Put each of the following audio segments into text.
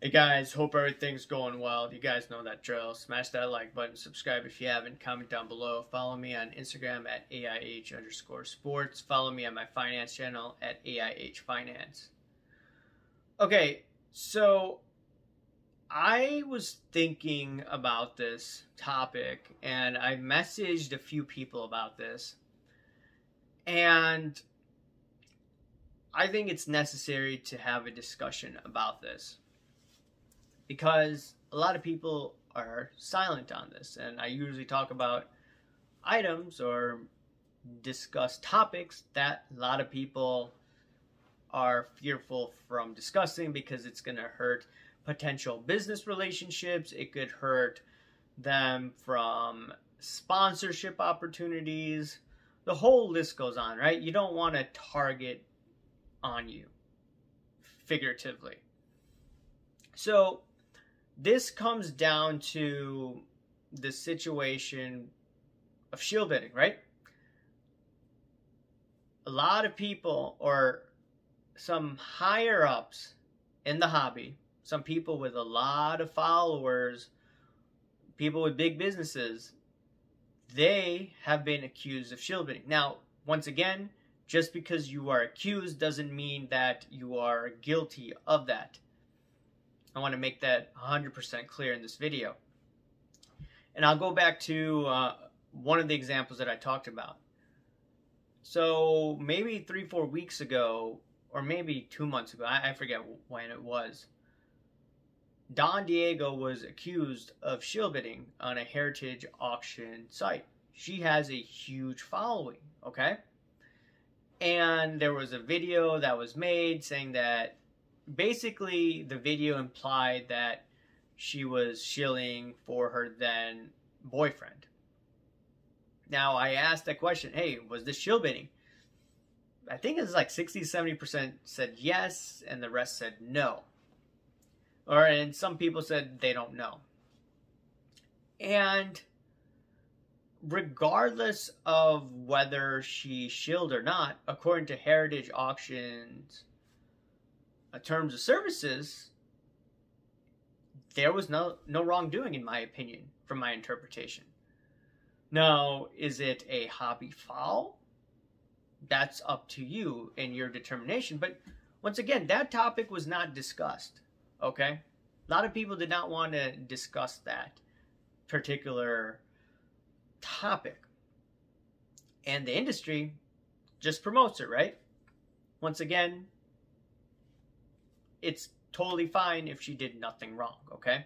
Hey guys, hope everything's going well. You guys know that drill. Smash that like button, subscribe if you haven't, comment down below. Follow me on Instagram at AIH_sports. Follow me on my finance channel at AIH Finance. Okay, so I was thinking about this topic and I messaged a few people about this. And I think it's necessary to have a discussion about this, because a lot of people are silent on this, and I usually talk about items or discuss topics that a lot of people are fearful from discussing because it's going to hurt potential business relationships. It could hurt them from sponsorship opportunities. The whole list goes on, right? You don't want to target on you, figuratively. So this comes down to the situation of shill bidding, right? A lot of people, or some higher ups in the hobby, some people with a lot of followers, people with big businesses, they have been accused of shill bidding. Now, once again, just because you are accused doesn't mean that you are guilty of that. I want to make that 100% clear in this video. And I'll go back to one of the examples that I talked about. So maybe 3-4 weeks ago, or maybe 2 months ago, I forget when it was, Don Diego was accused of shill bidding on a heritage auction site. She has a huge following, okay? And there was a video that was made saying that basically the video implied that she was shilling for her then boyfriend. Now, I asked that question, hey, was this shill bidding? I think it was like 60-70% said yes, and the rest said no. And some people said they don't know. And regardless of whether she shilled or not, according to Heritage Auctions terms of services, there was no wrongdoing, in my opinion, from my interpretation. Now, is it a hobby foul? That's up to you and your determination. But once again, that topic was not discussed, okay? A lot of people did not want to discuss that particular topic. And the industry just promotes it, right? Once again, it's totally fine if she did nothing wrong, okay?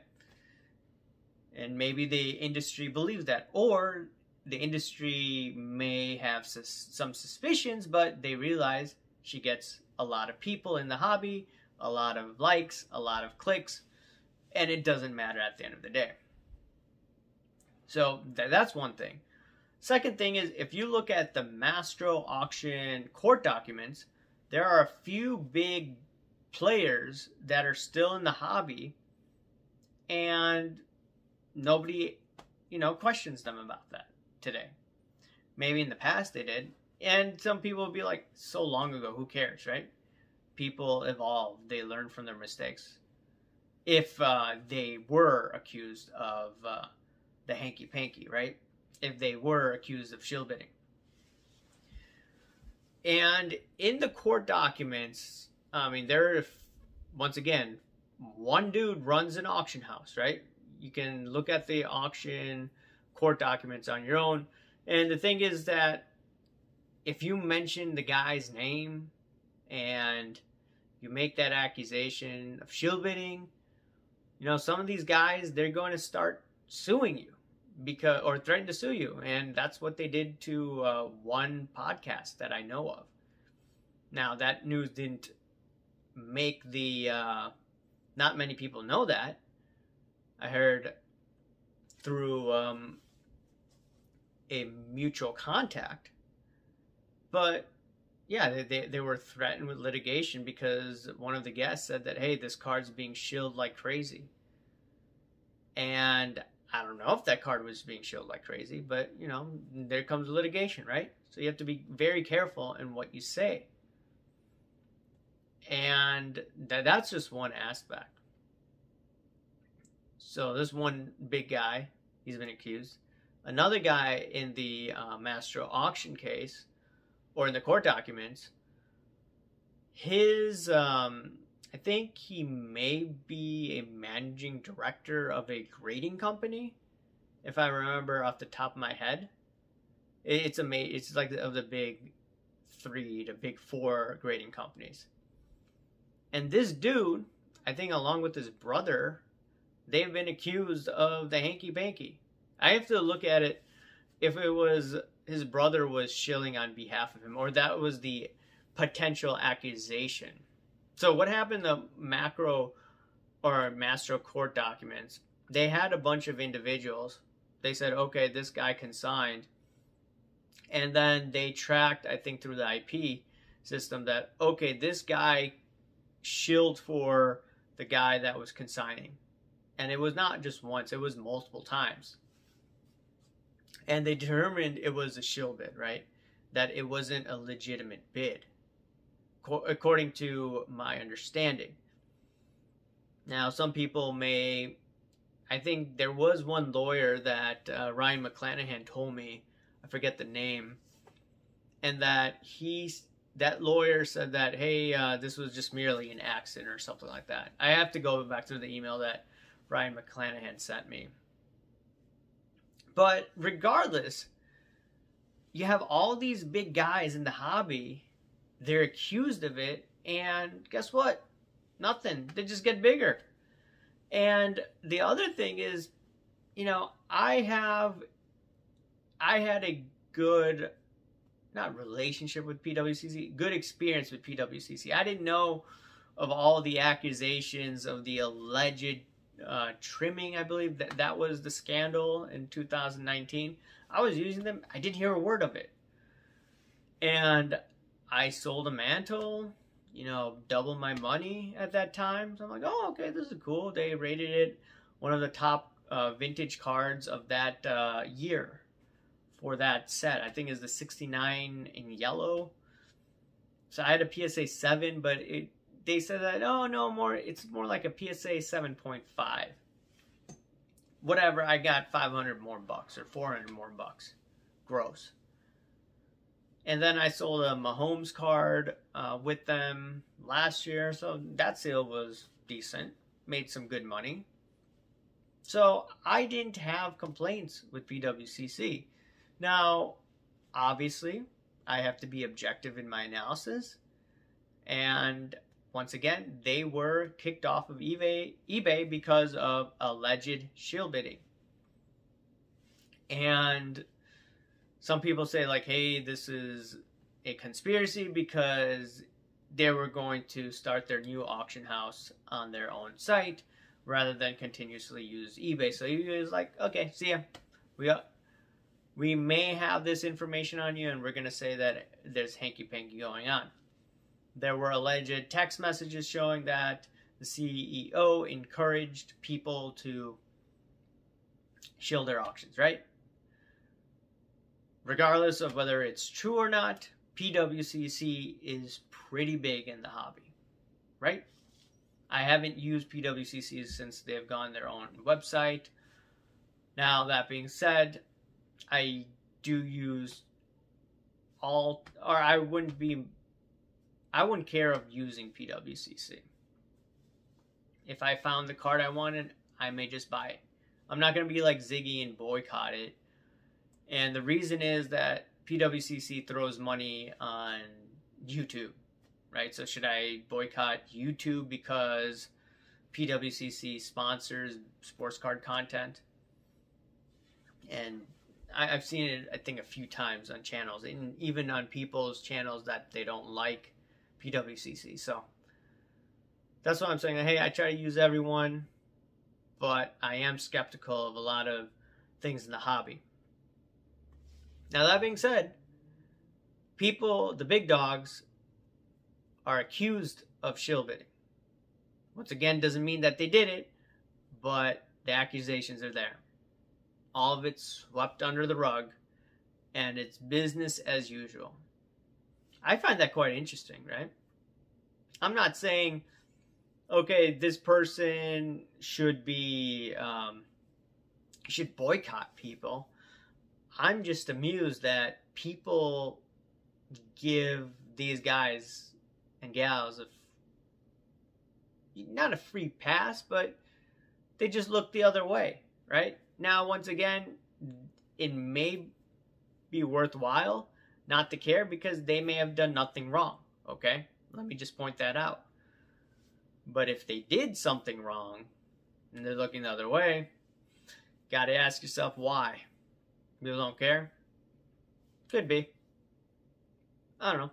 And maybe the industry believes that, or the industry may have some suspicions, but they realize she gets a lot of people in the hobby, a lot of likes, a lot of clicks, and it doesn't matter at the end of the day. So that's one thing. Second thing is, if you look at the Mastro auction court documents, there are a few big players that are still in the hobby, and nobody, questions them about that today. Maybe in the past they did, and some people would be like, so long ago, who cares, right? People evolve, they learn from their mistakes. If they were accused of the hanky-panky, right? If they were accused of shill bidding. And in the court documents, there are, once again, one dude runs an auction house, right? You can look at the auction court documents on your own. And the thing is that if you mention the guy's name and you make that accusation of shill bidding, some of these guys, they're going to start suing you or threaten to sue you. And that's what they did to one podcast that I know of. Now, that news didn't make the not many people know that. I heard through a mutual contact, but yeah, they were threatened with litigation because one of the guests said that, hey, this card's being shilled like crazy. And I don't know if that card was being shilled like crazy, but there comes litigation, right? So you have to be very careful in what you say. And that's just one aspect. So this one big guy, he's been accused. Another guy in the Mastro auction case, or in the court documents, his, I think he may be a managing director of a grading company, if I remember off the top of my head. It's like of the big 3 to big 4 grading companies. And this dude, I think along with his brother, they've been accused of the hanky-panky. I have to look at it if it was his brother was shilling on behalf of him, or that was the potential accusation. So what happened in the macro or Mastro court documents, they had a bunch of individuals. They said, okay, this guy consigned. And then they tracked, I think through the IP system, that, okay, this guy shilled for the guy that was consigning. And it was not just once, it was multiple times. And they determined it was a shill bid, right? That it wasn't a legitimate bid, according to my understanding. Now, some people may, I think there was one lawyer that Ryan McClanahan told me, I forget the name, and that that lawyer said that, hey, this was just merely an accident or something like that. I have to go back to the email that Ryan McClanahan sent me. But regardless, you have all these big guys in the hobby, they're accused of it, and guess what? Nothing. They just get bigger. And the other thing is, you know, I had a good, not relationship with PWCC, good experience with PWCC. I didn't know of all the accusations of the alleged trimming. I believe that was the scandal in 2019. I was using them. I didn't hear a word of it. And I sold a mantle, you know, double my money at that time. So I'm like, oh, okay, this is cool. They rated it one of the top vintage cards of that year for that set. I think is the 69 in yellow. So I had a PSA 7, but they said that, oh, no, it's more like a PSA 7.5. Whatever, I got 500 more bucks or 400 more bucks gross. And then I sold a Mahomes card with them last year, so that sale was decent. Made some good money. So I didn't have complaints with PWCC. Now, obviously, I have to be objective in my analysis. And once again, they were kicked off of eBay because of alleged shill bidding. And some people say, like, hey, this is a conspiracy because they were going to start their new auction house on their own site rather than continuously use eBay. So eBay is like, okay, see ya. We may have this information on you, and we're going to say that there's hanky-panky going on. There were alleged text messages showing that the CEO encouraged people to shill their auctions, right? Regardless of whether it's true or not, PWCC is pretty big in the hobby, right? I haven't used PWCC since they've gone their own website. Now, that being said, I do use I wouldn't care of using PWCC. If I found the card I wanted, I may just buy it. I'm not going to be like Ziggy and boycott it. And the reason is that PWCC throws money on YouTube, right? So should I boycott YouTube because PWCC sponsors sports card content? And I've seen it, I think, a few times on channels, and even on people's channels that they don't like PWCC. So that's what I'm saying. Hey, I try to use everyone, but I am skeptical of a lot of things in the hobby. Now, that being said, people, the big dogs, are accused of shill bidding. Once again, doesn't mean that they did it, but the accusations are there. All of it's swept under the rug, and it's business as usual. I find that quite interesting, right? I'm not saying okay, this person should be, should boycott people. I'm just amused that people give these guys and gals not a free pass, but they just look the other way, right? Now, once again, it may be worthwhile not to care because they may have done nothing wrong, okay? Let me just point that out. But if they did something wrong and they're looking the other way, gotta ask yourself why. People don't care? Could be. I don't know.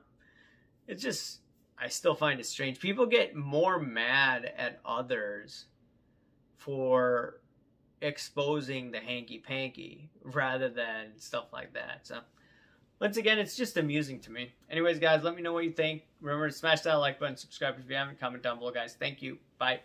It's just, I still find it strange. People get more mad at others for exposing the hanky-panky rather than stuff like that. So, once again, it's just amusing to me. Anyways, guys, let me know what you think. Remember to smash that like button, subscribe if you haven't, comment down below, guys. Thank you. Bye.